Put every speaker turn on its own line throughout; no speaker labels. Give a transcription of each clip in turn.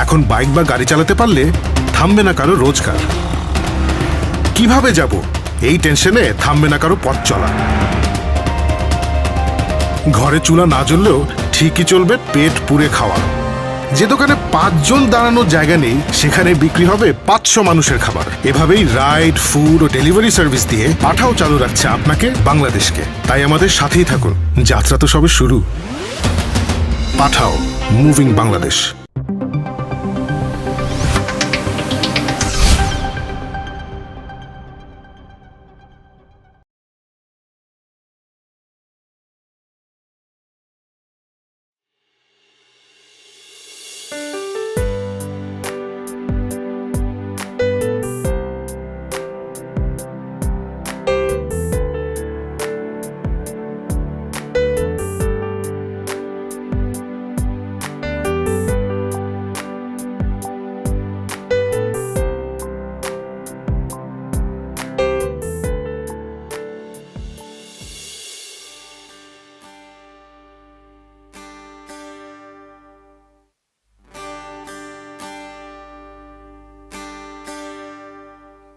এখন বাইক বা গাড়ি চালাতে পারলে থামবে না কারো রোজগার। কিভাবে যাব এই টেনশনে থামবে না কারো পথ চলা। ঘরে চুলা না জ্বললেও ঠিকই চলবে পেট পুড়ে খাওয়া। যে দোকানে 5 জন দাঁড়ানোর জায়গা নেই সেখানে বিক্রি হবে 500 মানুষের খাবার। এভাবেই রাইড, ফুড ও ডেলিভারি সার্ভিস দিয়ে পাঠাও চালু রাখছে আপনাকে বাংলাদেশকে। তাই আমাদের সাথেই থাকুন, যাত্রা তো সবে শুরু। পাঠাও, মুভিং বাংলাদেশ।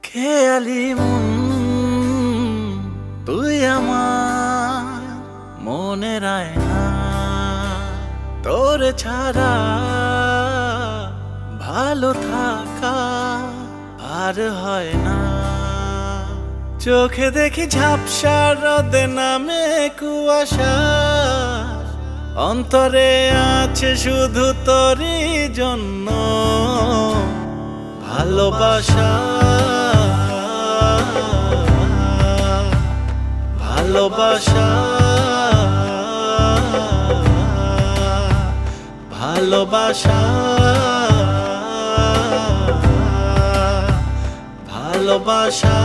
খেয়ালি মন তুই আমার মনের আয়না, তোর ছাড়া ভালো থাকা আর হয় না। চোখে দেখি ঝাপসা রোদে নামে কুয়াশা, অন্তরে আছে শুধু তোরই জন্য ভালোবাসা। ভালোবাসা ভালোবাসা ভালোবাসা।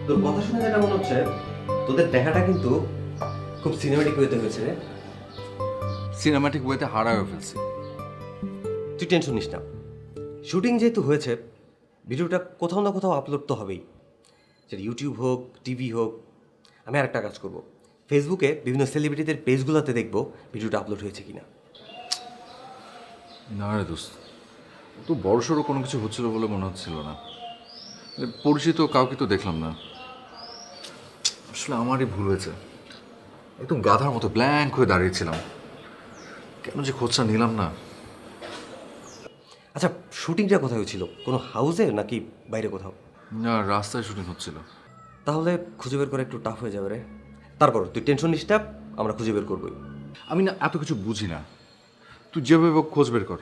তোর কথা শুনে যেটা মনে হচ্ছে তোদের দেখাটা কিন্তু খুব সিনেমাটিক ওয়েতে হয়েছে রে।
সিনেমাটিক ওয়েতে হারায় ফেলছি।
তুই টেনশন নিস না, শুটিং যেহেতু হয়েছে ভিডিওটা কোথাও না কোথাও আপলোড তো হবেই, সেটা ইউটিউব হোক, টিভি হোক। আমি আর একটা কাজ করব, ফেসবুকে বিভিন্ন সেলিব্রিটিদের পেজগুলোতে দেখবো ভিডিওটা আপলোড হয়েছে কিনা।
না রে দোস্ত, তো বড়সড় কোনো কিছু হচ্ছিল বলে মনে হচ্ছিল না। পরিচিত কাউকে তো দেখলাম না। আসলে আমারই ভুল হয়েছে, একদম গাধার মতো ব্ল্যাঙ্ক হয়ে দাঁড়িয়েছিলাম। কেন যে খোঁজটা নিলাম না।
আচ্ছা, শুটিংটা কোথায় হয়েছিল? কোনো হাউসে নাকি বাইরে কোথাও?
না, রাস্তায় শুটিং হচ্ছিল।
তাহলে খুঁজে বের করে একটু টাফ হয়ে যাবে রে। তারপর তুই টেনশন নিস না, আমরা খুঁজে বের করবোই।
আমি না এত কিছু বুঝি না, তুই যেভাবে হোক খোঁজ বের কর।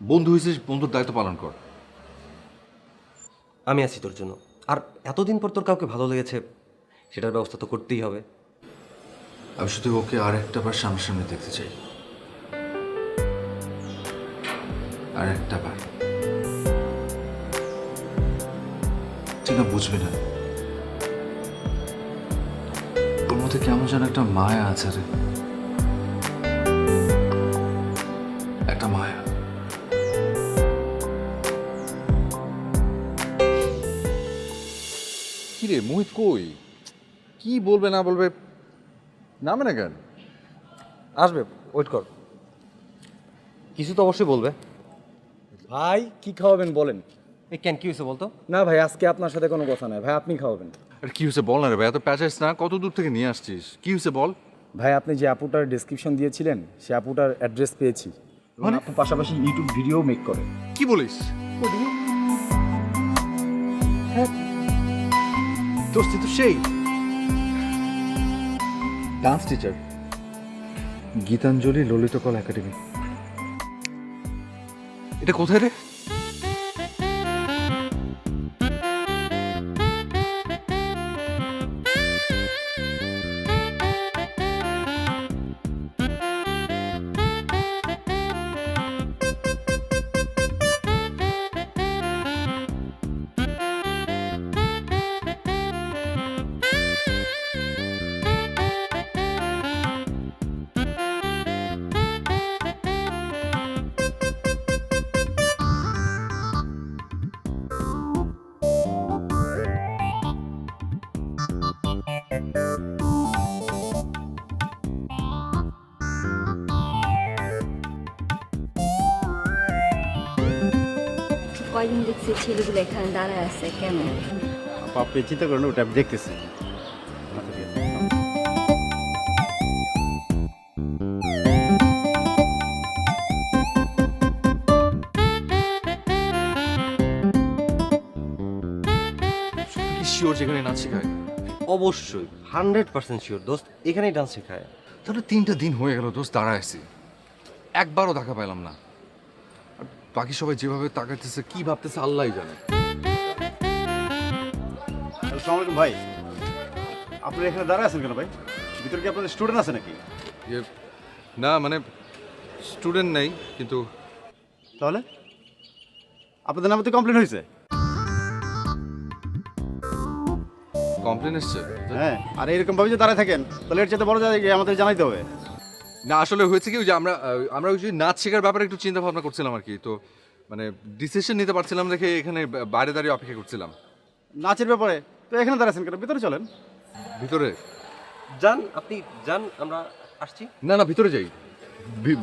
বন্ধু হয়েছিস, বন্ধুর দায়িত্ব পালন কর।
আমি আছি তোর জন্য। আর এতদিন পর তোর কাউকে ভালো লেগেছে, সেটার ব্যবস্থা তো করতেই হবে।
আমি শুধু ওকে আর একটা বার সামনাসামনি দেখতে চাই, আর একটা বার। তুই না বুঝবি না, ওর মধ্যে কেমন যেন একটা মায়া আছে রে, একটা মায়া। কি রে মোহিত, কই? কি বলবে না বলবে, নামে না কেন?
আসবে, ওয়েট কর। কিছু তো অবশ্যই বলবে।
ভাই কি খাওয়াবেন বলেন?
এই কেন, কি হয়েছে বলতো?
না ভাই, আজকে আপনার সাথে কোনো কথা নাই ভাই, আপনি খাওয়াবেন।
আরে কি হয়েছে বল না রে ভাই, এত প্যাচাইস না। কত দূর থেকে নিয়ে আসছিস, কি হয়েছে বল।
ভাই আপনি যে আপুটার ডেসক্রিপশন দিয়েছিলেন সে আপুটার অ্যাড্রেস পেয়েছি। মানে আপু পাশাপাশি ইউটিউব ভিডিও মেক করে।
কি বলিস? দোস্ত তো সেই ডান্স টিচার, গীতাঞ্জলি ললিতকলা একাডেমি। এটা কোথায় রে?
কয়দিন দেখছি ছেলেগুলো এখানে দাঁড়ায় আছে কেন?
আপনি চিন্তা করেন, ওটা আমি দেখতেছি।
শিওর যেখানে নাচ শেখায়?
অবশ্যই 100% শিওর দোস্ত, এখানেই ডান্স শেখায়।
তাহলে 3টা দিন হয়ে গেল দোস্ত দাঁড়ায় আছি, একবারও দেখা পাইলাম না। আর বাকি সবাই যেভাবে তাকাইতেছে কি ভাবতেছে আল্লাহই জানে।
আসসালামু আলাইকুম ভাই, আপনারা এখানে দাঁড়ায় আছেন কেন ভাই? ভিতরে কি আপনাদের স্টুডেন্ট আছে নাকি?
না মানে স্টুডেন্ট নেই, কিন্তু
তাহলে আপনাদের নামে তো কমপ্লেন হয়েছে।
কমপ্লেন এসছে।
হ্যাঁ, আর এরকম ভাবে যে দাঁড়ায় থাকেন তাহলে এর চাইতে বড় জায়গায় আমাদের জানাইতে হবে।
না আসলে হয়েছে কি, ওই যে আমরা ওই যে নাচ শেখার ব্যাপারে একটু চিন্তা ভাবনা করছিলাম আর কি, তো মানে ডিসিশন নিতে পারছিলাম দেখে এখানে বাইরে দাঁড়িয়ে অপেক্ষা করছিলাম।
নাচের ব্যাপারে তো এখানে দাঁড়াচ্ছেন কেন? ভিতরে চলেন।
ভিতরে?
যান, আপনি যান, আমরা আসছি।
না না ভিতরে যাই,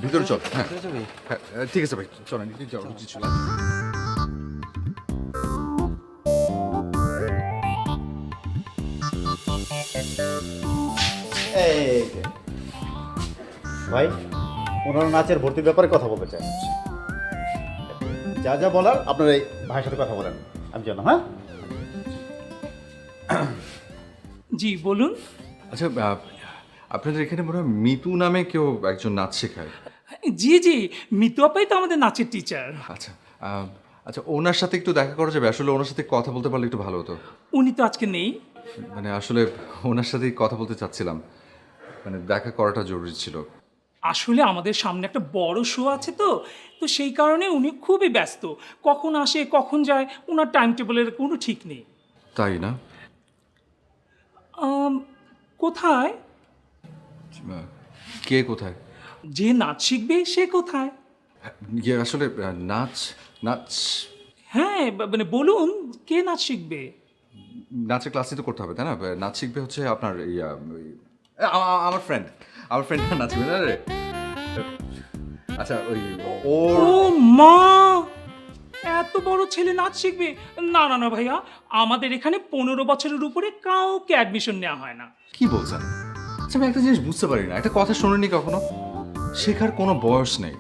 ভিতরে চল। হ্যাঁ
ঠিক আছে ভাই।
হ্যাঁ ঠিক আছে ভাই, চলেন চলেন।
এই যে ভাই, ওনারা নাচের ভর্তির ব্যাপারে কথা বলতে চাই। যা যা বলার আপনার এই ভাইয়ের সাথে কথা বলেন, আমি জানো। হ্যাঁ
জি বলুন।
আচ্ছা আপনাদের এখানে মনে হয় মিতু নামে কেউ একজন নাচ শেখায়?
জি জি, মিতু আপাই তো আমাদের নাচের টিচার।
আচ্ছা আচ্ছা ওনার সাথে একটু দেখা করা যাবে? আসলে ওনার সাথে কথা বলতে পারলে একটু ভালো হতো।
উনি তো আজকে নেই।
মানে আসলে ওনার সাথেই কথা বলতে চাচ্ছিলাম, মানে দেখা করাটা জরুরি ছিল।
আসলে আমাদের সামনে একটা বড় শো আছে, তো তো সেই কারণে উনি খুবই ব্যস্ত। কখন আসে কখন যায় ওনার টাইম টেবিলের কোনো ঠিক নেই।
তাই না?
কোথায়?
কে কোথায়?
যে নাচ শিখবে সে কোথায়?
ইয়ে আসলে নাচ নাচ
হ্যাঁ মানে বলুন, কে নাচ শিখবে?
নাচের ক্লাসই তো করতে হবে তাই না? নাচ শিখবে হচ্ছে আপনার আমার ফ্রেন্ড নাচবে না রে। আচ্ছা ওই ওর
ও মা, এত বড় ছেলে নাচ শিখবে? না না না ভাইয়া, আমাদের এখানে 15 বছরের উপরে কাউকে অ্যাডমিশন নেওয়া হয় না।
কি বলছেন? আচ্ছা আমি একটা জিনিস বুঝতে পারি না, একটা কথা শোনেনি কখনো? শেখার কোনো বয়স নেই।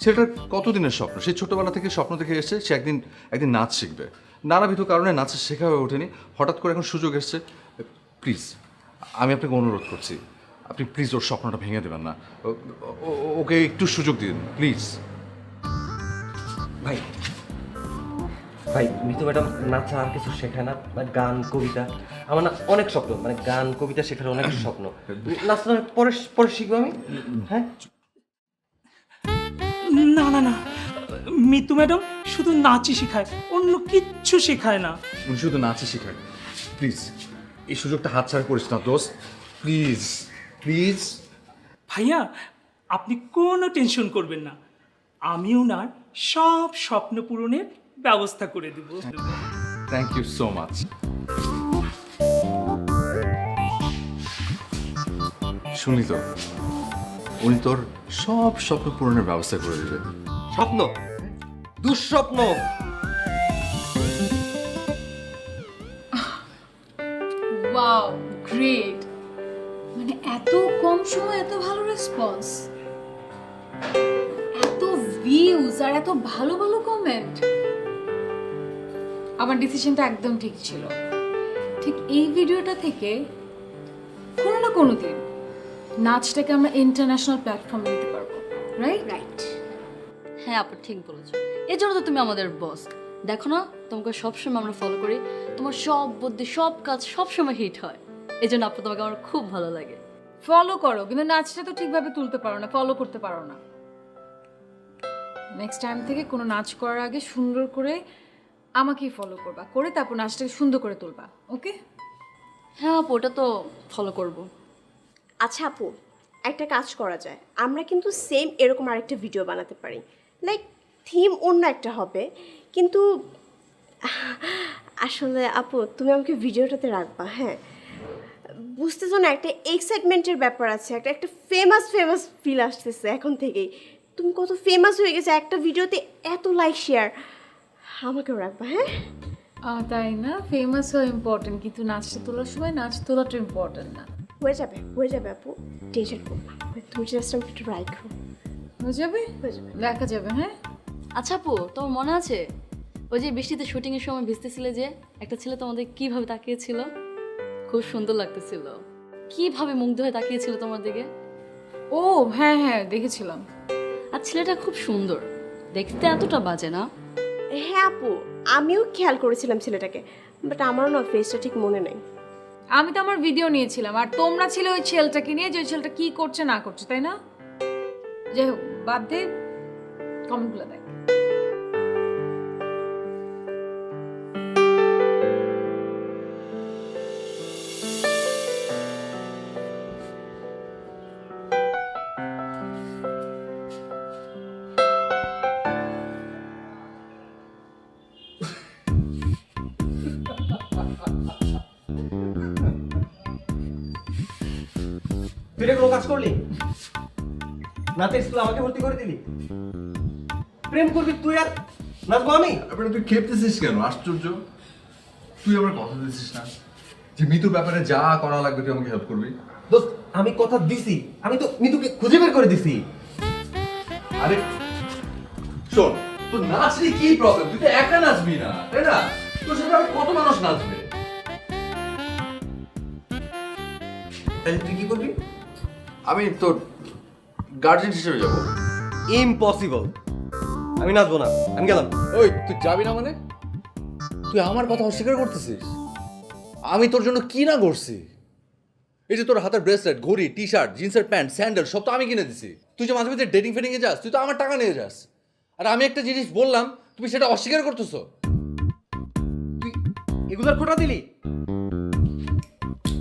ছেলেটার কতদিনের স্বপ্ন, সে ছোটবেলা থেকে স্বপ্ন দেখে এসেছে সে একদিন নাচ শিখবে। নানাবিধ কারণে নাচ শেখা হয়ে ওঠেনি, হঠাৎ করে এখন সুযোগ এসছে। প্লিজ আমি আপনাকে অনুরোধ করছি, আপনি প্লিজ ওর স্বপ্নটা ভেঙে দেবেন না, ওকে একটু সুযোগ দিন প্লিজ।
ভাই ভাই, মিতু ম্যাডাম নাচা আর কিছু শেখায় না? মানে গান কবিতা, আমার না অনেক স্বপ্ন, মানে গান কবিতা শেখার অনেক স্বপ্ন। নাচটা পরে পরে শিখবো আমি। হ্যাঁ
না না না, মিতু ম্যাডাম শুধু নাচই শেখায়, অন্য কিচ্ছু শেখায় না।
উনি শুধু নাচে শেখায়, প্লিজ এই সুযোগটা হাতছাড়া করিস না দোস্ত, প্লিজ প্লিজ।
ভাইয়া আপনি কোনো টেনশন করবেন না, আমি ওনার সব স্বপ্ন পূরণের ব্যবস্থা করে দেব।
Thank you so much. শুনি তো, উনি তোর সব স্বপ্ন পূরণের ব্যবস্থা করে দেবে।
স্বপ্ন দুঃস্বপ্ন।
ওয়াও গ্রেট, মানে এত কম সময় এত ভালো রেসপন্স, এত ভিউজ আর এত ভালো ভালো কমেন্ট। আমার ডিসিশনটা একদম ঠিক ছিল। ঠিক এই ভিডিওটা থেকে কোনো না কোনো দিন নাচটাকে আমরা ইন্টারন্যাশনাল প্ল্যাটফর্মে নিতে পারবো, রাইট?
রাইট। হ্যাঁ আপু ঠিক বলেছো, এই জন্য তো তুমি আমাদের বস। দেখো না, তোমাকে সবসময় আমরা ফলো করি, তোমার সব বুদ্ধি সব কাজ সবসময় হিট হয়, এই জন্য আপু তোমাকে আমার খুব ভালো লাগে।
ফলো করো, কিন্তু নাচটা তো ঠিকভাবে তুলতে পারো না, ফলো করতে পারো না। নেক্সট টাইম থেকে কোনো নাচ করার আগে সুন্দর করে আমাকেই ফলো করবা, করে তারপর নাচটাকে সুন্দর করে তুলবা, ওকে?
হ্যাঁ আপু, ওটা তো ফলো করব।
আচ্ছা আপু, একটা কাজ করা যায়, আমরা কিন্তু সেম এরকম আরেকটা ভিডিও বানাতে পারি, লাইক থিম অন্য একটা হবে, কিন্তু আসলে আপু তুমি আমাকে ভিডিওটাতে রাখবা, হ্যাঁ? বুঝতেছো না, একটা এক্সাইটমেন্টের ব্যাপার আছে, একটা একটা ফেমাস ফিল আসতেছে এখন থেকেই। তুমি কত ফেমাস হয়ে গেছে একটা ভিডিওতে, এত লাইক শেয়ার, আমাকেও রাখবা, হ্যাঁ?
তাই না? ফেমাস হওয়া ইম্পর্টেন্ট, কিন্তু নাচটা তোলার সময় নাচ তোলাটা ইম্পর্টেন্ট না।
হয়ে যাবে আপু, টেনশন করো না, তুমি জাস্ট আমাকে একটু রাখো।
হয়ে যাবে,
হয়ে যাবে।
দেখা যাবে, হ্যাঁ?
আচ্ছা আপু, তোমার মনে আছে ওই যে বৃষ্টিতে শুটিংয়ের সময় ভিজতেছিলে যে একটা ছেলে তোমাদের কিভাবে তাকিয়েছিল? খুব সুন্দর লাগতেছিল, কিভাবে মুগ্ধ হয়ে তাকিয়েছিল তোমার দিকে।
ও হ্যাঁ হ্যাঁ, দেখেছিলাম।
আর ছেলেটা খুব সুন্দর, দেখতে এতটা বাজে না।
হ্যাঁ আপু, আমিও খেয়াল করেছিলাম ছেলেটাকে, বাট আমারও না ফেসটা ঠিক মনে নেই।
আমি তো আমার ভিডিও নিয়েছিলাম, আর তোমরা ছিলে ওই ছেলেটাকে নিয়ে, যে ওই ছেলেটা কি করছে না করছে, তাই না? যাই হোক, বাদ দে, কমেন্টগুলো দেখ।
তুই এটা কোনো কাজ করলি? নাচের স্কুলে আমাকে ভর্তি করে দিলি? প্রেম করবি তুই আর নাচবো আমি?
তারপরে তুই খেপতেছিস কেন? আশ্চর্য, তুই আমার কথা দিছিস না যে মিতুর ব্যাপারে যা করা লাগবে তুই আমাকে হেল্প করবি?
দোস্ত, আমি কথা দিছি, আমি তো মিতুকে খুঁজে বের করে দিছি।
আরে শোন, তোর নাচলে কি প্রবলেম? তুই তো একা নাচবি না, তাই না? তোর সাথে আর কত মানুষ নাচবে?
তাহলে তুই কি করবি?
আমি তোর গার্জেন হিসেবে যাবো।
ইম্পসিবল, আমি নাচবো না, আমি গেলাম।
ওই তুই যাবি না মানে? তুই আমার কথা অস্বীকার করতেছিস? আমি তোর জন্য কি না করছি? এই যে তোর হাতের ব্রেসলেট, ঘড়ি, টি শার্ট, জিন্সের প্যান্ট, স্যান্ডেল সব তো আমি কিনে দিছি। তুই যে মাঝে মাঝে ডেটিং ফেটিং এ যাস, তুই তো আমার টাকা নিয়ে যাস। আর আমি একটা জিনিস বললাম, তুমি সেটা অস্বীকার করতেছো।
তুই এগুলোর খোটা দিলি?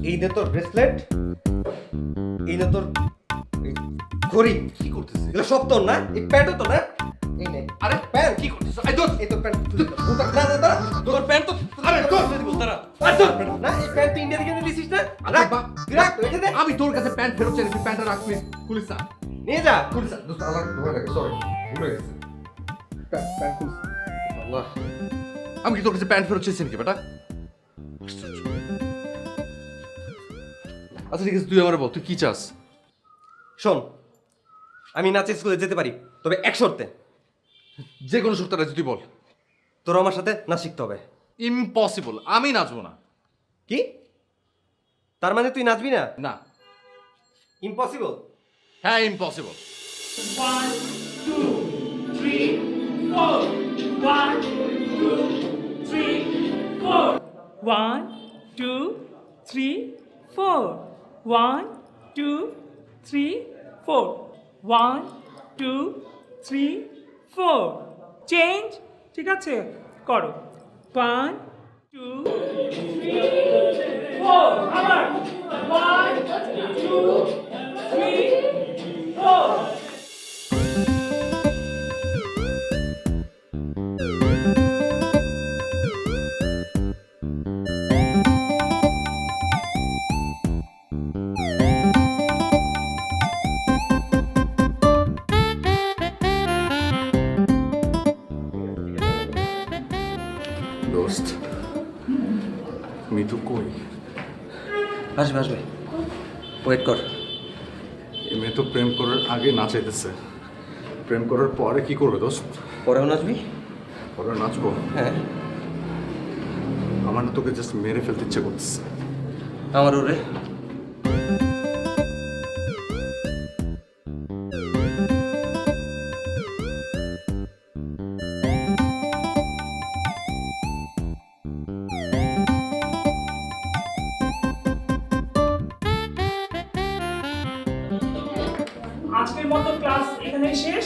এই নে তোর ব্রেসলেট, এই নে তোর এই ঘড়ি।
কি করতেছিস?
এগুলো সব তোর না? এই প্যান্টও তো না? এই নে।
আরে প্যান্ট কি করতেছিস? এই তোর
এই তোর প্যান্ট। না না দাঁড়া, তোর প্যান্ট তো আরে তোর দাঁড়া। আর তোর না, এই প্যান্ট তুই ইন্ডিয়া থেকে নিয়ে দিছিস না? রাখ, তুই রাখ, এটা দে।
আমি তোর কাছে প্যান্ট ফেরত চাই, তুই প্যান্টটা রাখ প্লিজ। খুলিস না,
নিয়ে যা।
খুলিস না। দোস্ত আমার ধরে লাগে, সরি, ভুলে গেছি। প্যান্ট খুলিস। আল্লাহ, আমি কি তোর কাছে প্যান্ট ফেরত চাইছি নাকি বেটা? আচ্ছা ঠিক আছে, তুই আমার বল, তুই কি চাস?
শোন, আমি নাচের স্কুলে যেতে পারি, তবে এক শর্তে।
যে কোনো শর্তে রাজি, তুই বল।
তোর আমার সাথে নাচ শিখতে হবে।
ইম্পসিবল, আমি নাচবো না।
কি? তার মানে তুই নাচবি না?
না।
ইম্পসিবল?
হ্যাঁ ইম্পসিবল।
1 2 3 4 1 2 3 4 1 2 3 4 1 2 3 4 1 2 3 4 চেঞ্জ। ঠিক আছে, করো 1 2 3 4 আবার 1 2 3 4
দোস্ত, মিতু কই?
আসবে আসবে, ওয়েট কর।
এই মেয়ে তো প্রেম করার আগে নাচাইতেছে, প্রেম করার পরে কি করবে দোস্ত?
পরেও নাচবি?
পরে নাচবো?
হ্যাঁ।
আমার না তোকে জাস্ট মেরে ফেলতে ইচ্ছে করতেছে।
আমার ওরে
আজকের মতো ক্লাস এখানেই শেষ,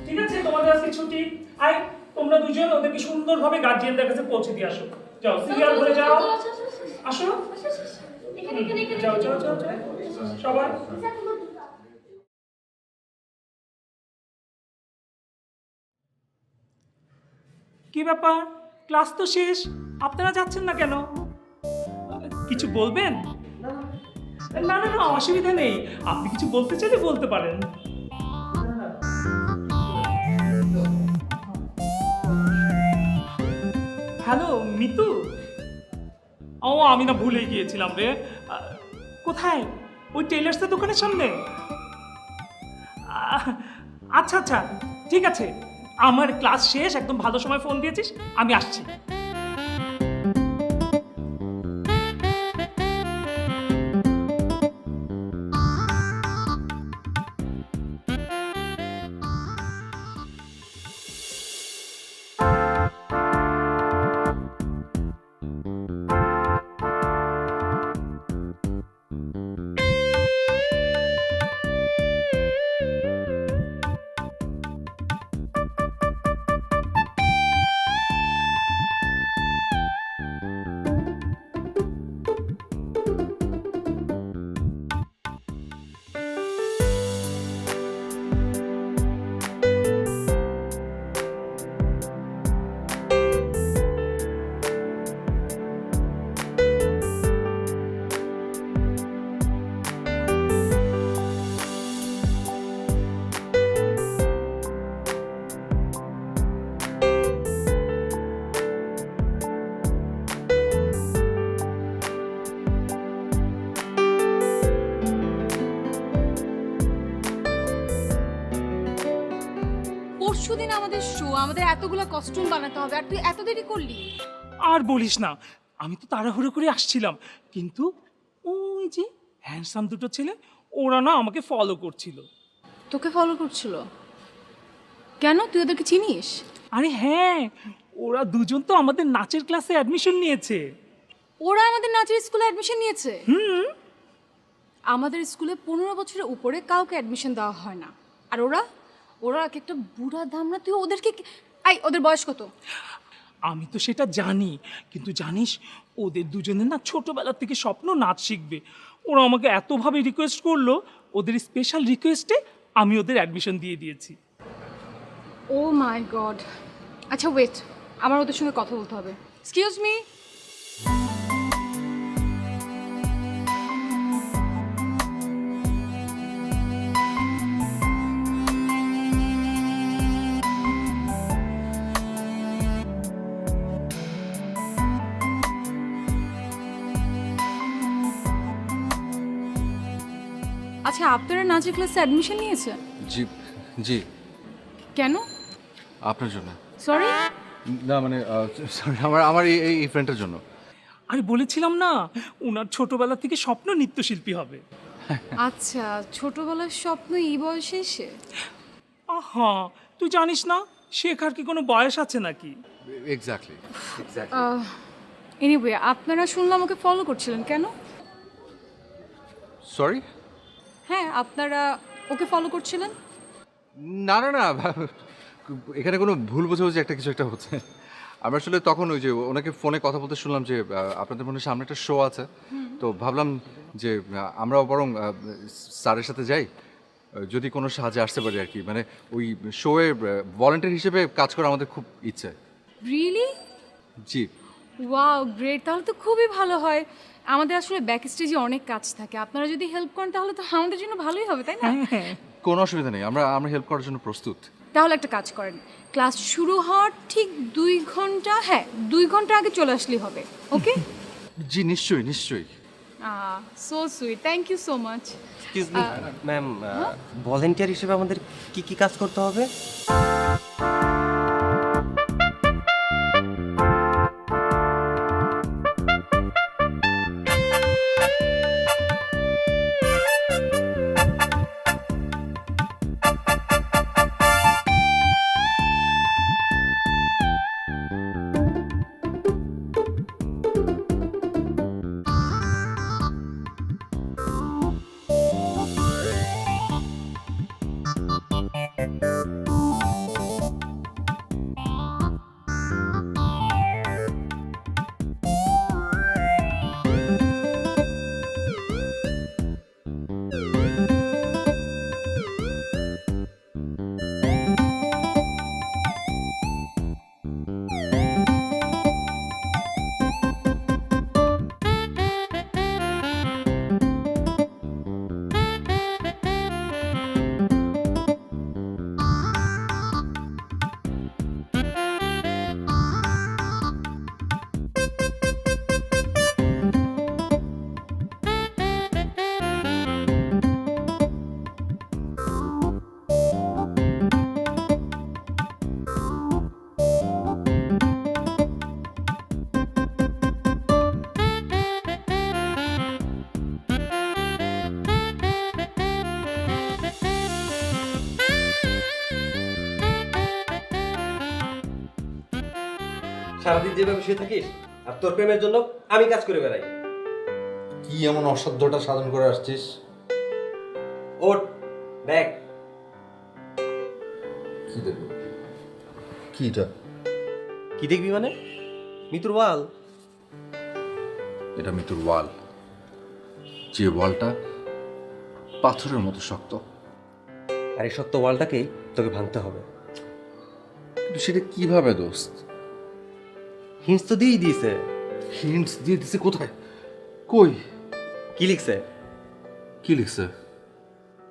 ঠিক আছে? তোমাদের আজকে ছুটি। আই তোমরা দুজন ওদেরকে সুন্দরভাবে গার্জিয়ানদের কাছে পৌঁছে দিয়ে আসো। যাও সিরিয়াল ধরে যাও, আসো। যাও যাও যাও যাও সবাই। কি ব্যাপার, ক্লাস তো শেষ, আপনারা যাচ্ছেন না কেন? কিছু বলবেন? না না না, অসুবিধা নেই, আপনি কিছু বলতে চাইলে বলতে পারেন। হ্যালো মিতু। ও আমি না ভুলে গিয়েছিলাম রে। কোথায়? ওই টেইলার্সের দোকানের সামনে? আচ্ছা আচ্ছা ঠিক আছে, আমার ক্লাস শেষ, একদম ভালো সময় ফোন দিয়েছিস, আমি আসছি।
পরশুদিন আমাদের শো, আমাদের এতগুলো কস্টিউম বানাতে হবে, আর তুই এত দেরি করলি।
আর বলিস না, আমি তো তাড়াহুড়ো করে আসছিলাম, কিন্তু ওই যে হ্যান্ডসাম দুটো ছেলে, ওরা না আমাকে ফলো করছিল।
তোকে ফলো করছিল কেন? তুই ওদেরকে চিনিস?
আরে হ্যাঁ, ওরা দুজন তো আমাদের নাচের ক্লাসে অ্যাডমিশন নিয়েছে।
ওরা আমাদের নাচের স্কুলে অ্যাডমিশন নিয়েছে? আমাদের স্কুলে 15 বছরের উপরে কাউকে অ্যাডমিশন দেওয়া হয় না। আর ওরা ওরা এক একটা বুড়া ধামরা, তুই ওদেরকে ওদের বয়স কত?
আমি তো সেটা জানি, কিন্তু জানিস ওদের দুজনের না ছোটবেলা থেকে স্বপ্ন নাচ শিখবে। ওরা আমাকে এতভাবে রিকোয়েস্ট করলো, ওদের স্পেশাল রিকোয়েস্টে আমি ওদের অ্যাডমিশন দিয়ে দিয়েছি।
ও মাই গড। আচ্ছা ওয়েট, আমার ওদের সঙ্গে কথা বলতে হবে। Excuse me. আচ্ছা, আপনারা নাচের ক্লাসে অ্যাডমিশন নিয়েছে?
জি জি।
কেন?
আপনার জন্য।
সরি?
না মানে সরি, আমার আমার এই ফ্রেন্ডের জন্য।
আরে বলেছিলাম না, ওনার ছোটবেলা থেকে স্বপ্ন নৃত্যশিল্পী হবে।
আচ্ছা, ছোটবেলার স্বপ্ন এই বয়সে এসে?
আহা, তুই জানিস না শেখার কি কোনো বয়স আছে নাকি?
এক্স্যাক্টলি।
এনিওয়ে, আপনারা শুনলাম ওকে ফলো করছিলেন, কেন?
সরি?
হ্যাঁ, আপনারা ওকে ফলো করছিলেন?
না না না, এখানে কোনো ভুল বোঝাবুঝি একটা কিছু একটা হচ্ছে। আমরা আসলে তখন ওই যে ওনাকে ফোনে কথা বলতে শুনলাম যে আপনাদের মনে সামনে একটা শো আছে, তো ভাবলাম যে আমরা বরং স্যারের সাথে যাই, যদি কোনো সাহায্যে আসতে পারি আর কি। মানে ওই শোয়ে ভলেন্টিয়ার হিসেবে কাজ করা আমাদের খুব ইচ্ছে।
রিয়েলি?
জি।
ওয়াও, গ্রেট, তাহলে তো খুবই ভালো হয়। আমাদের আসলে ব্যাক স্টেজে অনেক কাজ থাকে, আপনারা যদি হেল্প করেন তাহলে তো আমাদের জন্য ভালোই হবে, তাই না?
কোনো অসুবিধা নেই, আমরা হেল্প করার জন্য প্রস্তুত।
তাহলে একটা কাজ করেন, ক্লাস শুরু হওয়ার ঠিক 2 ঘন্টা, হ্যাঁ 2 ঘন্টা আগে চলে আসলেই হবে, ওকে?
জি নিশ্চয়ই নিশ্চয়ই।
So sweet, thank you so much.
Excuse me ma'am, volunteer হিসেবে আমাদের কি কি কাজ করতে হবে? সারাদিন যেভাবে শুয়ে থাকিস আর তোর প্রেমের জন্য আমি কাজ করে বেড়াই।
কি এমন অসাধ্যটা সাধন করে আসছিস?
ওঠ, দেখ।
কি দেখবো? কিটা?
কি দেখবি মানে? মিতুর ওয়াল।
এটা মৃত্যুর ওয়াল, যে ওয়ালটা পাথরের মতো শক্ত।
আর এই শক্ত ওয়ালটাকেই তোকে ভাঙতে হবে।
কিন্তু সেটা কিভাবে দোস্ত?
হিন্স তো দিয়েই দিয়েছে।
হিন্টস দিয়ে দিছে কোথায়? কই?
কি লিখছে?
কি লিখছে?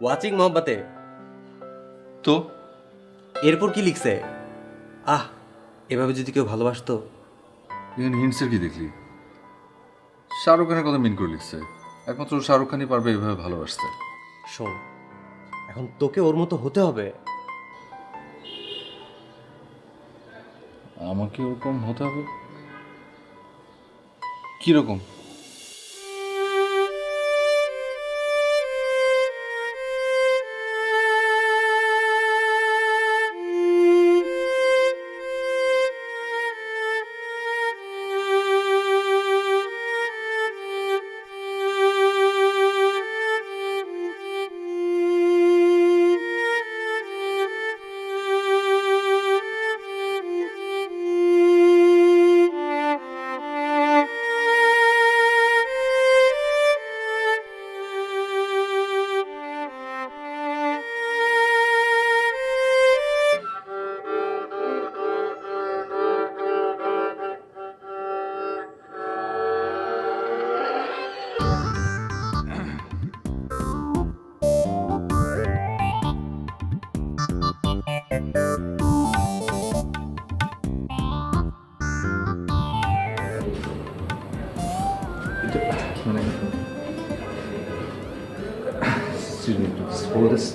ওয়াচিং মোহব্বতে।
তো
এরপর কি লিখছে? এভাবে যদি কেউ ভালোবাসতো।
এখানে হিন্টসের কি দেখলি? শাহরুখ খানের কথা মিন করে লিখছে। একমাত্র শাহরুখ খানই পারবে এভাবে ভালোবাসতে।
শোন, এখন তোকে ওর মতো হতে হবে।
আমাকে ওরকম হতে হবে? কিরকম? মানে hold this.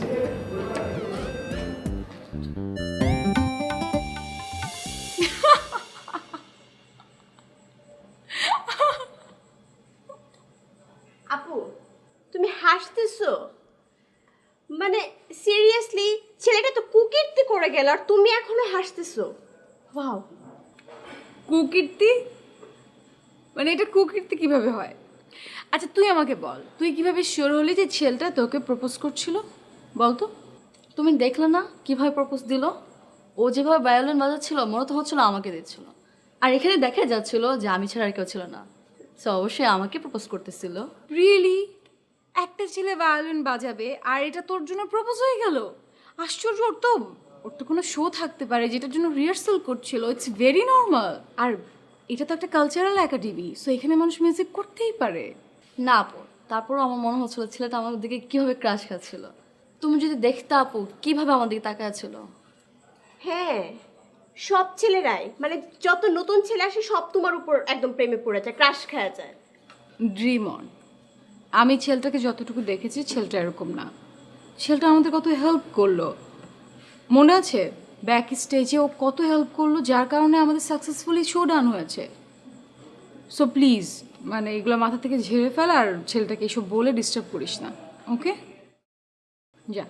আপু, তুমি হাসতেছো? মানে সিরিয়াসলি, ছেলেটা তো কুকীর্তি করে গেল আর তুমি এখনো হাসতেছো? ওয়াও।
কুকীর্তি? মানে এটা কুকীর্তি কিভাবে হয়? আচ্ছা তুই আমাকে বল, তুই কিভাবে শিওর হলি যে ছেলেটা তোকে প্রপোজ করছিল? বল তো।
তুমি দেখলে না কিভাবে প্রপোজ দিল? ও যেভাবে ভায়োলিন বাজাচ্ছিল মনে তো হচ্ছিল আমাকে দিচ্ছিল। আর এখানে দেখা যাচ্ছিল যে আমি ছাড়া আর কেউ ছিল না। সো অবশ্যই আমাকে প্রপোজ করতেছিল।
রিয়েলি? একটা ছেলে ভায়োলিন বাজাবে আর এটা তোর জন্য প্রপোজ হয়ে গেল? আশ্চর্য! ওর তো কোনো শো থাকতে পারে যেটার জন্য রিহার্সাল করছিল। It's very normal. আর এটা তো একটা কালচারাল একাডেমি, সো এখানে মানুষ মিউজিক করতেই পারে।
না আপু, তারপরও আমার মনে হচ্ছিল ছেলেটা আমার দিকে কিভাবে ক্রাশ খাচ্ছিল। তুমি যদি দেখতে আপু কিভাবে আমার দিকে তাকায় ছিল।
হ্যাঁ, সব ছেলেরাই, মানে যত নতুন ছেলে আসে সব তোমার উপর একদম প্রেমে পড়ে যায়, ক্রাশ খাওয়া যায়।
Dream on. আমি ছেলেটাকে যতটুকু দেখেছি ছেলেটা এরকম না। ছেলেটা আমাদের কত হেল্প করলো মনে আছে? ব্যাক স্টেজে ও কত হেল্প করলো, যার কারণে আমাদের সাকসেসফুলি শো ডান হয়েছে। সো প্লিজ মানে এগুলো মাথা থেকে ঝেড়ে ফেল আর ছেলেটাকে এসব বলে ডিস্টার্ব করিস না, ওকে? যা।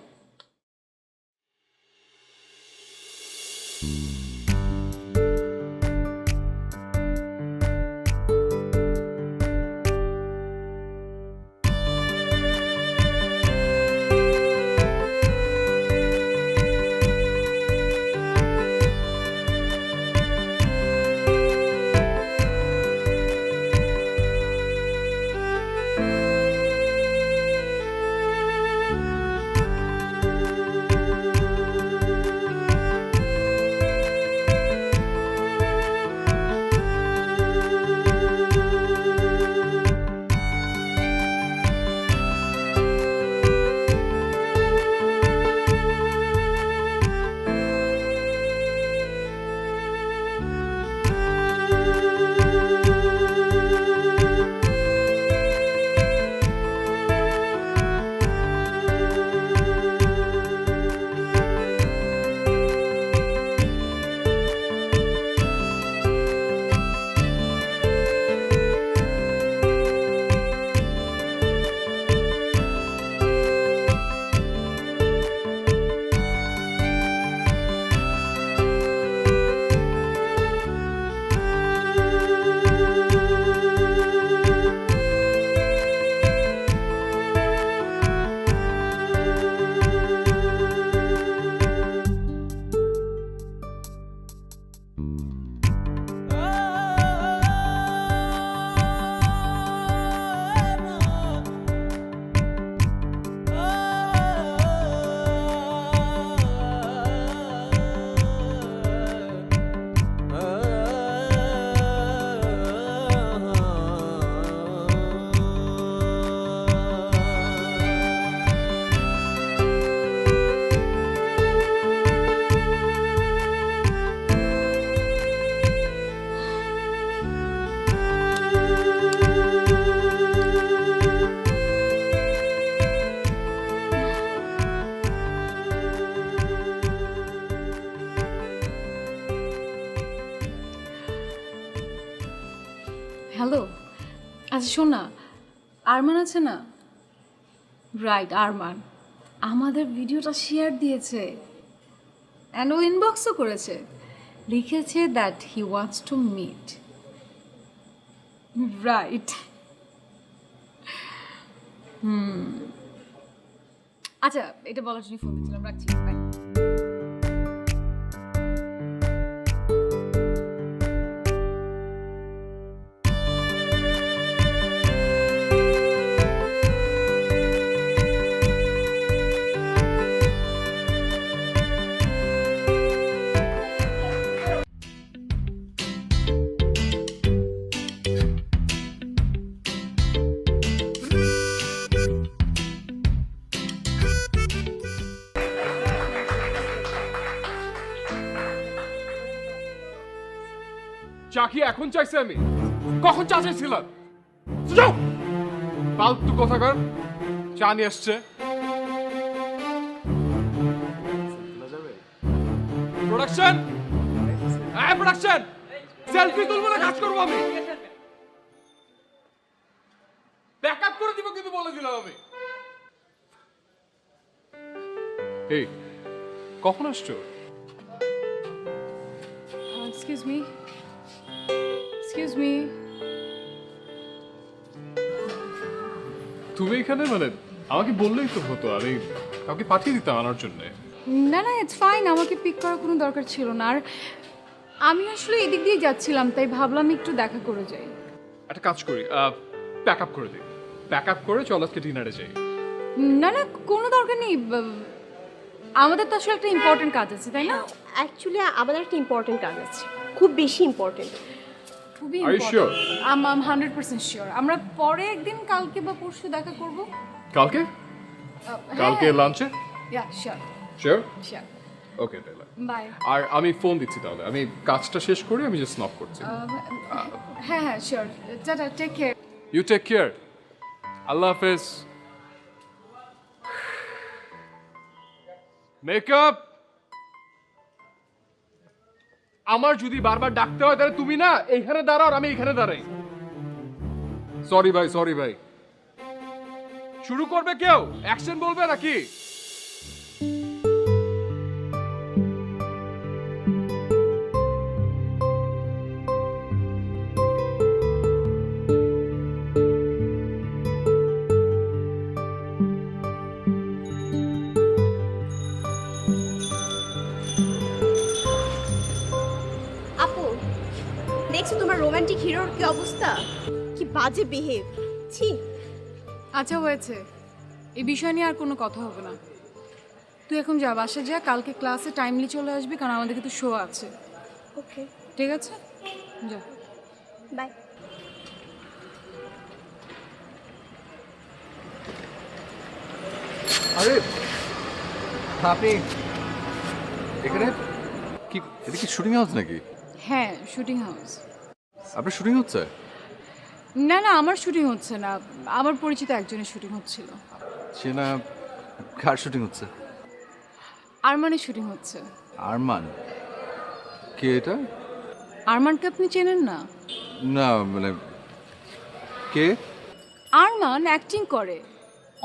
হ্যালো, আচ্ছা শোন না, আরমান আছে না? রাইট, আরমান আমাদের ভিডিওটা শেয়ার দিয়েছে অ্যান্ড ও ইনবক্সও করেছে, লিখেছে that he wants to meet. Right. আচ্ছা, এটা বলার জন্য ফোন দিচ্ছিলাম, রাখছি, বাই।
চা কি এখন চাইছে? আমি কখন চা চাইছিলাম? যাও, ফালতু কথাকার। চা নিয়ে আসছে। প্রোডাকশন, হ্যাঁ প্রোডাকশন, সেলফি তুলবো না কাজ করবো আমি। ব্যাকআপ করে দিব কিন্তু বলে দিলাম আমি। এই কখন আসছো?
Excuse me, excuse me.
তুমি এখানে? মানে আমাকে বললেই তো হতো, আমি কাউকে পাঠিয়ে দিতাম আনার জন্য।
না না, ইটস ফাইন, আমাকে পিক করার কোনো দরকার ছিল না। আর আমি আসলে এদিক দিয়ে যাচ্ছিলাম, তাই ভাবলাম একটু দেখা করে যাই।
একটা কাজ করি, প্যাক আপ করে দিই। প্যাক আপ করে চল আজকে ডিনারে যাই।
না না, কোনো দরকার নেই, আমাদের তো আসলে একটা ইম্পর্টেন্ট কাজ আছে, তাই না?
অ্যাকচুয়ালি আমাদের একটা ইম্পর্টেন্ট কাজ আছে, খুব বেশি ইম্পর্টেন্ট।
খুবই
Are you sure?
I'm 100% sure. আমরা পরে একদিন, কালকে বা পরশু দেখা করব।
কালকে? কালকে লাঞ্চে?
ইয়া, শিওর
শিওর?
শিওর।
ওকে তাহলে।
বাই।
আর আমি ফোন দিচ্ছি তাহলে, আমি কাজটা শেষ করে আমি জাস্ট নক করছি।
হ্যাঁ হ্যাঁ, sure. Tata, take care.
You take care. আল্লাহ হাফেজ। মেকআপ। আমার যদি বারবার ডাকতে হয় তাহলে তুমি না এইখানে দাঁড়াও আর আমি এইখানে দাঁড়াই। সরি ভাই, সরি ভাই। শুরু করবে কেউ? অ্যাকশন বলবে নাকি?
আপু, দেখছো তোমার রোমান্টিক হিরোর কি অবস্থা? কি বাজে বিহেভ! ছি।
আচ্ছা হয়েছে, এই বিষয় নিয়ে আর কোনো কথা হবে না। তুই এখন যা, বাসা যা, কালকে ক্লাসে টাইমলি চলে আসবি, কারণ আমাদের কিন্তু শো আছে।
ওকে,
ঠিক আছে, যা।
বাই।
আরে আপনি এখানে কি? এটা কি শুটিং হাউস নাকি?
হ্যাঁ, শুটিং হাউস।
আপনার শুটিং হচ্ছে?
না না, আমার শুটিং হচ্ছে না, আমার পরিচিত একজনের শুটিং হচ্ছিল।
সে না, কার শুটিং হচ্ছে?
আরমানের শুটিং হচ্ছে।
আরমান? কে এটা?
আরমানকে আপনি চেনেন না?
না মানে কে?
আরমান অ্যাক্টিং করে,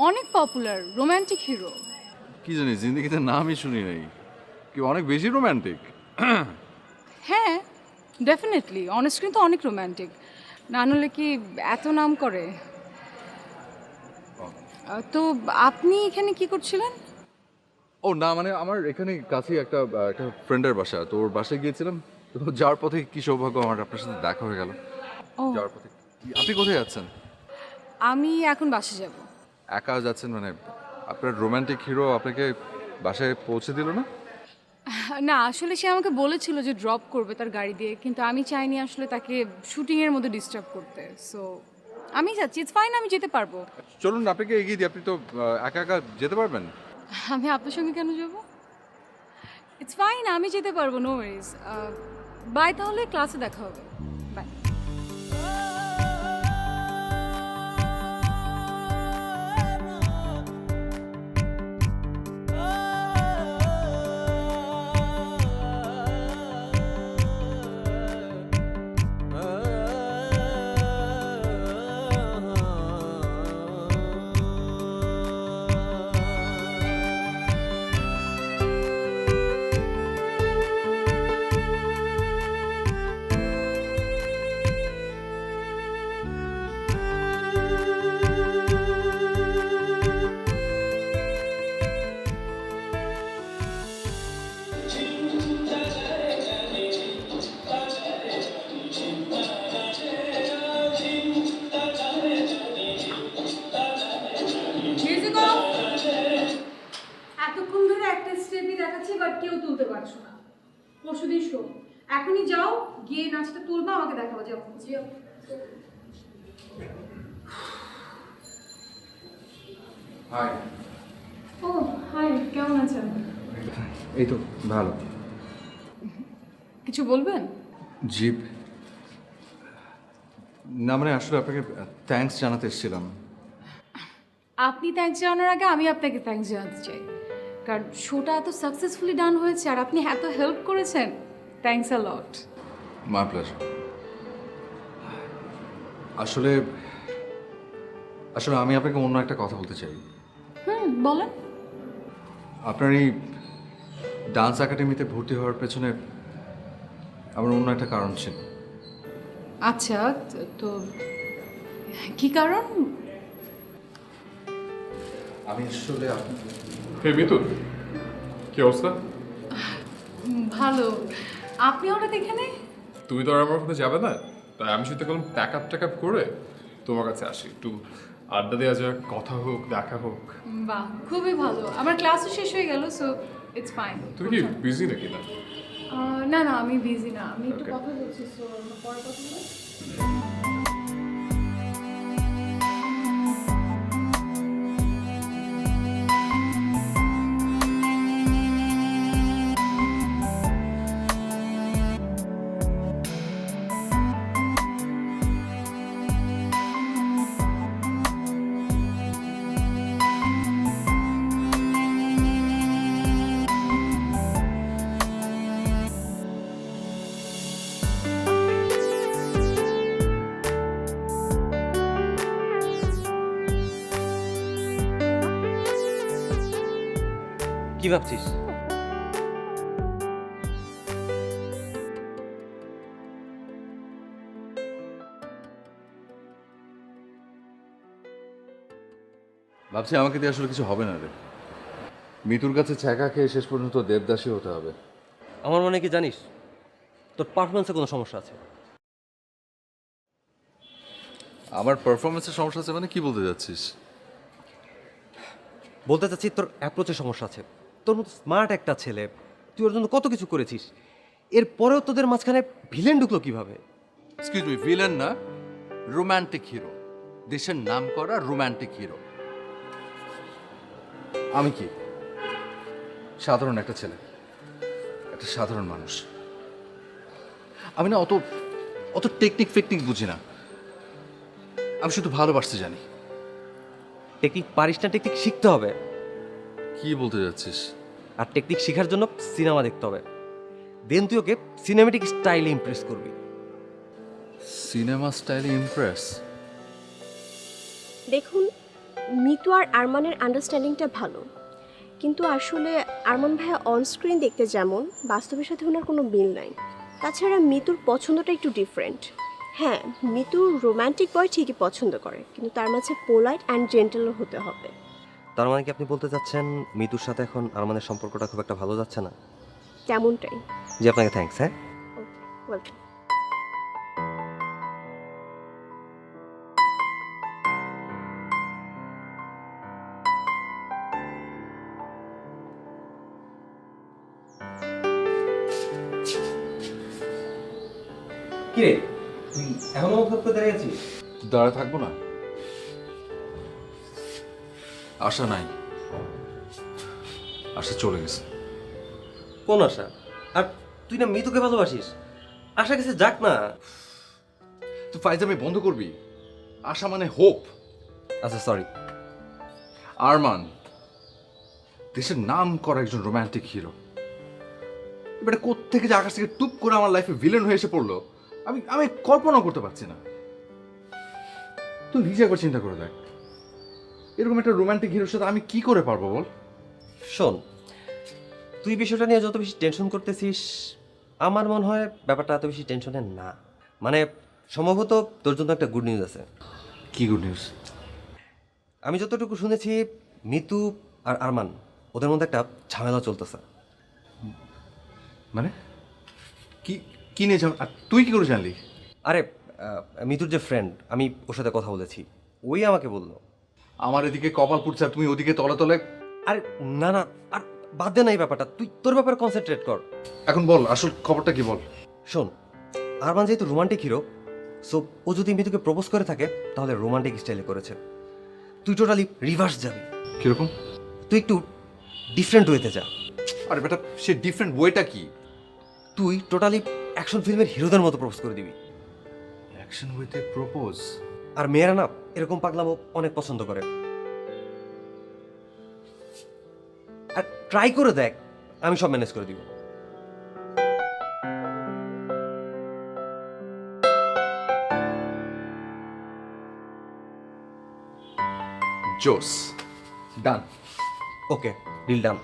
অনেক পপুলার, রোমান্টিক হিরো।
কি জানি, জিন্দিগিতে নামই শুনি নাই। কি অনেক বেশি রোমান্টিক?
হ্যাঁ, ডেফিনেটলি, অনস্ক্রিন তো অনেক রোমান্টিক, না হলে কি এত নাম করে? তো আপনি এখানে কি করছিলেন?
ও না, মানে আমার এখানে কাছেই একটা একটা ফ্রেন্ডের বাসা, তো ওর বাসায় গিয়েছিলাম। তো যাওয়ার পথে কি সৌভাগ্য আমার আপনার সাথে দেখা হয়ে গেল।
ও,
যাওয়ার পথে। আপনি কোথায় যাচ্ছেন?
আমি এখন বাসে যাব।
একা যাচ্ছেন? মানে আপনার রোমান্টিক হিরো আপনাকে বাসায় পৌঁছে দিল না?
না, আসলে সে আমাকে বলেছিল যে ড্রপ করবে তার গাড়ি দিয়ে, কিন্তু আমি চাইনি আসলে তাকে শুটিংয়ের মধ্যে ডিস্টার্ব করতে। সো আমি যাচ্ছি, ইটস ফাইন, আমি যেতে পারবো।
চলুন আপনাকে এগিয়ে দিই, আপনি তো একা একা যেতে পারবেন।
আমি আপনার সঙ্গে কেন যাব? ইটস ফাইন, আমি যেতে পারবো, নো ওয়ারিজ। বাই, তাহলে ক্লাসে দেখা হবে। বাই। এতক্ষণ ধরে একটা স্টেপই দেখাচ্ছি বাট কেউ তুলতে পারছো না। পরশুদিন শো, এখনই যাও গিয়ে নাচটা তুলবা, আমাকে দেখাবো। যাও।
হাই।
ও হাই, কেমন আছেন?
এই তো ভালো।
কিছু বলবেন?
জিপ না, মানে আসলে আপনাকে থ্যাঙ্কস জানাতে এসেছিলাম।
আপনি থ্যাঙ্কস জানানোর আগে আমি আপনাকে থ্যাঙ্কস জানাতে চাই, কারণ শোটা এত সাকসেসফুলি ডান হয়েছে আর আপনি এত হেল্প করেছেন। Thanks a lot.
My pleasure. আসলে আসলে আমি আপনাকে অন্য একটা কথা বলতে চাই।
বলেন।
আপনার এই ডান্স একাডেমিতে ভর্তি হওয়ার পেছনে আমার অন্য একটা কারণ ছিল।
আচ্ছা, তো কি কারণ?
আমি আসলে
হে মিতুল, কি অবস্থা?
ভালো। আপনি হঠাৎ এখানে?
তুমি তো আর আমার ওখানে যাবে না, তাই আমি চিন্তা করলাম প্যাক আপ করে তোমার কাছে আসি, একটু আড্ডা দেওয়া যাক, কথা হোক, দেখা হোক।
বাহ, খুবই ভালো। আমার ক্লাসও শেষ হয়ে গেল, সো ইটস ফাইন।
তুমি কি বিজি নাকি না?
না না, আমি বিজি না, আমি একটু
Okay.
কথা বলছি, সো পরে কথা বলবো।
কি ভাবছিস?
ভাবছি আমাকে দিয়ে আসলে কিছু হবে না রে। মিতুর কাছে ছ্যাঁকা খেয়ে শেষ পর্যন্ত দেবদাসী হতে হবে।
আমার মনে কি জানিস, তোর পারফরমেন্সে কোনো সমস্যা আছে।
আমার পারফরমেন্সের সমস্যা আছে মানে কি বলতে যাচ্ছিস?
বলতে চাচ্ছি তোর অ্যাপ্রোচের সমস্যা আছে। তোর মতো স্মার্ট একটা ছেলে, তুই ওর জন্য কত কিছু করেছিস, এরপরেও তোদের মাঝখানে ভিলেন ঢুকলো কিভাবে?
এক্সকিউজ মি, ভিলেন না, রোম্যান্টিক হিরো। দেশের নাম করা রোম্যান্টিক হিরো। আমি কি সাধারণ একটা ছেলে, একটা সাধারণ মানুষ। আমি না অত অত টেকনিক ফেকনিক বুঝি না। আমি শুধু ভালোবাসতে জানি।
টেকনিক পারিস না, টেকনিক শিখতে হবে।
কি বলতে যাচ্ছিস?
আর টেকনিক শেখার জন্য সিনেমা দেখতে হবে। দেন তুই ওকে সিনেমেটিক স্টাইলে ইমপ্রেস করবি।
সিনেমা স্টাইলে ইমপ্রেস?
দেখুন, মিতু আর আরমানের আন্ডারস্ট্যান্ডিংটা ভালো, কিন্তু আসলে আরমান ভাইয়া অন স্ক্রিন দেখতে যেমন, বাস্তবের সাথে ওনার কোনো মিল নাই। তাছাড়া মিতুর পছন্দটা একটু ডিফারেন্ট। হ্যাঁ, মিতু রোম্যান্টিক বয় ঠিকই পছন্দ করে, কিন্তু তার মাঝে পোলাইট অ্যান্ড জেন্টেলও হতে হবে।
তার মানে কি আপনি বলতে চাচ্ছেন মিতুর সাথে এখন আরমানের সম্পর্কটা খুব একটা ভালো যাচ্ছে না?
তেমনটাই।
জি, আপনাকে থ্যাঙ্কস। হ্যাঁ,
ওয়েলকাম।
কিরে তুই এখনো মুখ করে দাঁড়িয়ে আছিস?
দাঁড়ায় থাকবো না? আশা নাই, আশা চলে গেছে।
কোন আশা? আর তুই না মিতুকে ভালোবাসিস, আশা গেছে যাক না।
তুই ফাইজামি বন্ধ করবি? আশা মানে হোপ।
আচ্ছা সরি।
আরমান দেশের নাম করা একজন রোম্যান্টিক হিরো, এবারে কোত্থেকে যে আকাশ থেকে টুপ করে আমার লাইফে ভিলেন হয়ে এসে পড়লো, আমি আমি কল্পনা করতে পারছি না। তুই নিজে একবার চিন্তা করে দেখ, এরকম একটা রোম্যান্টিক হিরোর সাথে আমি কি করে পারবো বল?
শোন, তুই বিষয়টা নিয়ে যত বেশি টেনশন করতেছিস, আমার মনে হয় ব্যাপারটা এত বেশি টেনশনের না। মানে সম্ভবত তোর জন্য একটা গুড নিউজ আছে।
কি গুড নিউজ?
আমি যতটুকু শুনেছি মিতু আর আরমান ওদের মধ্যে একটা ঝামেলা চলতেছে।
মানে কি কি নিয়ে যাও? আর তুই কি করে জানলি?
আরে মিতুর যে ফ্রেন্ড, আমি ওর সাথে কথা বলেছি, ওই আমাকে বললো।
আমার এদিকে কপাল পুড়ছে আর তুমি ওদিকে তলে তলে।
আরে না না, আর বাদ দে না এই ব্যাপারটা, তুই তোর ব্যাপারে কনসেন্ট্রেট কর।
এখন বল আসল খবরটা কি বল।
শোন, আরমান যেহেতু রোমান্টিক হিরো, সো ও যদি মিতুকে প্রপোজ করে থাকে তাহলে রোমান্টিক স্টাইলে করেছে। তুই টোটালি রিভার্স যাবি,
কিরকম?
তুই একটু ডিফারেন্ট ওয়েতে যা।
আরে বেটা, সে ডিফারেন্ট ওয়েটা কি?
তুই টোটালি অ্যাকশন ফিল্মের হিরোদের মতো প্রপোজ করে দিবি।
Action with propose?
আর মেয়েরা না এরকম পাগলামো অনেক পছন্দ করে। আর ট্রাই করে দেখ, আমি সব ম্যানেজ করে দিব।
জোস, ডান।
ওকে, ডিল ডান।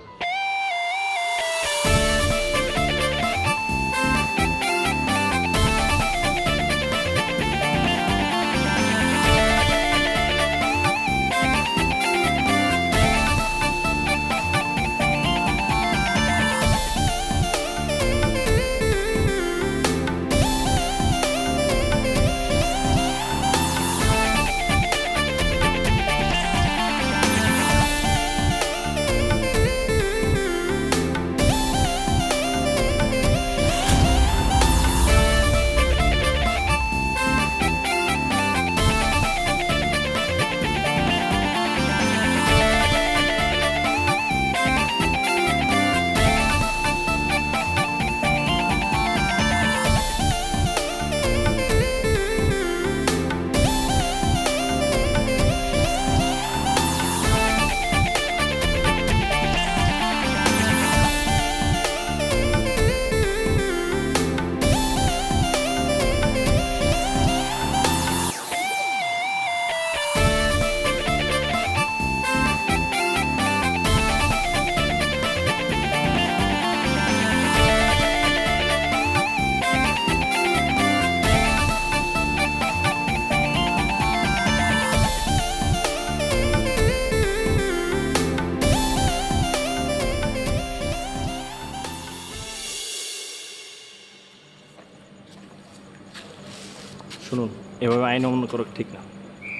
শুনুন, এভাবে আইন অমান্য করা ঠিক না।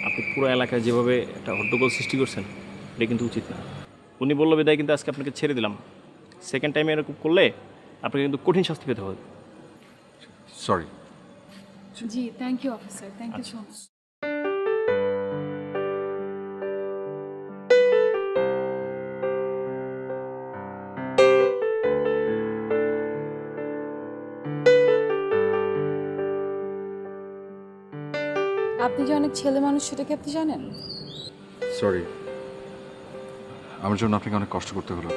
আপনি পুরো এলাকায় যেভাবে একটা হট্টগোল সৃষ্টি করছেন, এটা কিন্তু উচিত না। উনি বলল বিদায় কিন্তু আজকে আপনাকে ছেড়ে দিলাম। সেকেন্ড টাইমে এরকম করলে আপনাকে কিন্তু কঠিন শাস্তি পেতে হবে।
সরি।
জি, thank you officer, thank you so much. আপনি যে অনেক ছেলে মানুষ, সেটা কি আপনি জানেন?
সরি, আমার জন্য আপনাকে অনেক কষ্ট করতে হলো।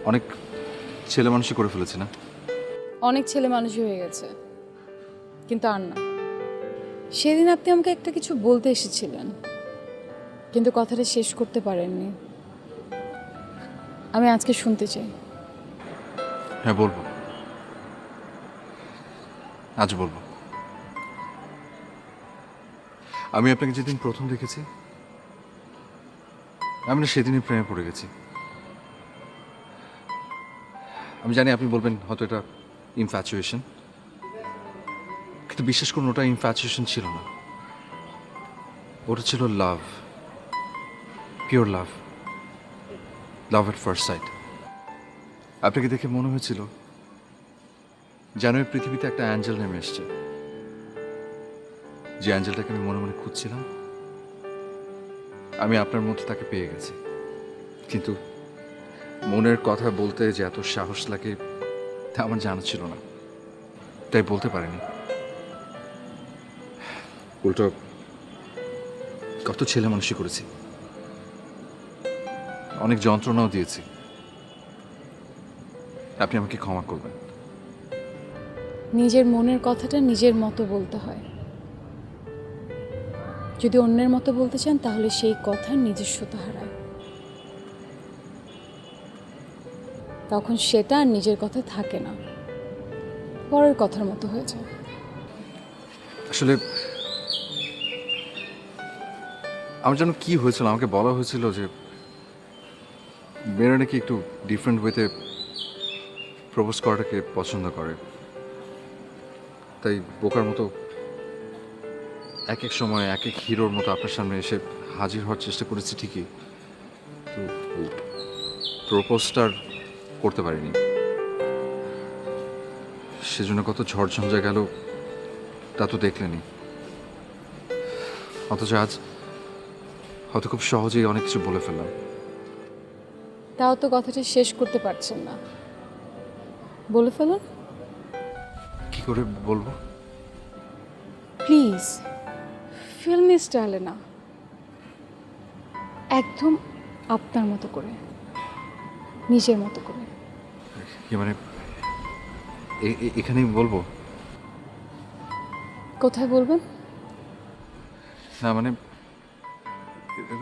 অনেক ছেলে মানুষই করে ফেলেছি না?
অনেক ছেলে মানুষই হয়ে গেছে, কিন্তু আর না। সেদিন আপনি আমাকে একটা কিছু বলতে এসেছিলেন, কিন্তু কথাটা শেষ করতে পারেননি। আমি আজকে শুনতে চাই।
হ্যাঁ বলবো, আজ বলবো। আমি আপনাকে যেদিন প্রথম দেখেছি, আমি না সেদিনই প্রেমে পড়ে গেছি। আমি জানি আপনি বলবেন হয়তো এটা ইনফ্যাচুয়েশন, কিন্তু বিশ্বাস করুন ওটা ইনফ্যাচুয়েশন ছিল না, ওটা ছিল love, pure love, love at first sight. আপনাকে দেখে মনে হয়েছিল যেন এই পৃথিবীতে একটা অ্যাঞ্জেল নেমে এসছে। যে অ্যাঞ্জেলটাকে আমি মনে মনে খুঁজছিলাম, আমি আপনার মধ্যে তাকে পেয়ে গেছি। কিন্তু মনের কথা বলতে যে এত সাহস লাগে তা আমার জানা ছিল না, তাই বলতে পারিনি। উল্টো কত ছেলে মানুষই করেছি, অনেক যন্ত্রণাও দিয়েছি। আপনি আমাকে ক্ষমা করবেন।
নিজের মনের কথাটা নিজের মতো বলতে হয়। যদি অন্যের মতো বলতে চান তাহলে সেই কথার নিজস্বতা হারায়, তখন সেটা আর নিজের কথা থাকে না, পরের কথার মতো হয়ে যায়।
আসলে আমার জন্য কি হয়েছিল, আমাকে বলা হয়েছিল যে মেয়েরা নাকি একটু ডিফারেন্ট ওয়েতে প্রপোজ করাটাকে পছন্দ করে, তাই বোকার মতো এক এক সময় এক এক হিরোর মতো আপনার সামনে এসে হাজির হওয়ার চেষ্টা করেছি ঠিকই, তো প্রপোজটা করতে পারিনি, সেজন্য কত ঝড়ঝঞ্ঝা গেল তা তো দেখলেনি। অথচ আজ হয়তো খুব সহজেই অনেক কিছু বলে ফেললাম।
তাও তো কথাটা শেষ করতে পারছেন না, বলে ফেলুন
কি করে বলবো?
প্লিজ, ফিল্মি স্টাইলে না, একদম আপনার মতো করে, নিজের মতো করে।
কি মানে এখানেই বলবো?
কোথায় বলবেন?
না মানে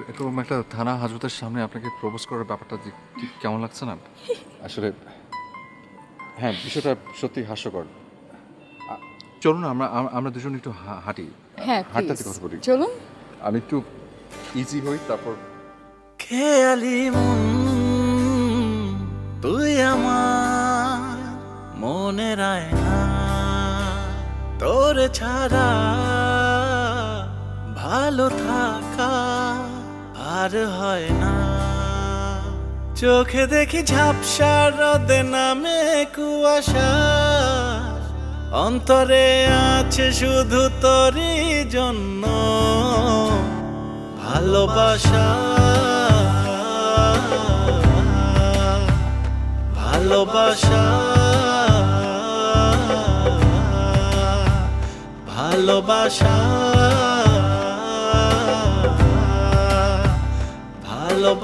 এরকম একটা থানা হাজতের সামনে আপনাকে প্রপোজ করার ব্যাপারটা ঠিক কেমন লাগছে না আসলে? হ্যাঁ, বিষয়টা সত্যি হাস্যকর। চলুন না আমরা দুজন একটু হাঁটি,
হ্যাঁ
হাঁটতে
please,
কথা বলি।
চলুন।
আমি একটু ইজি হই, তারপর
খেয়ালি মন তুই আমার মনের আয়না, তোর ছাড়া ভালো থাকা আর হয় না। চোখে দেখি ঝাপসা রোদে নামে কুয়াশা, অন্তরে আছে শুধু তোরই জন্য ভালোবাসা। ভালোবাসা ভালোবাসা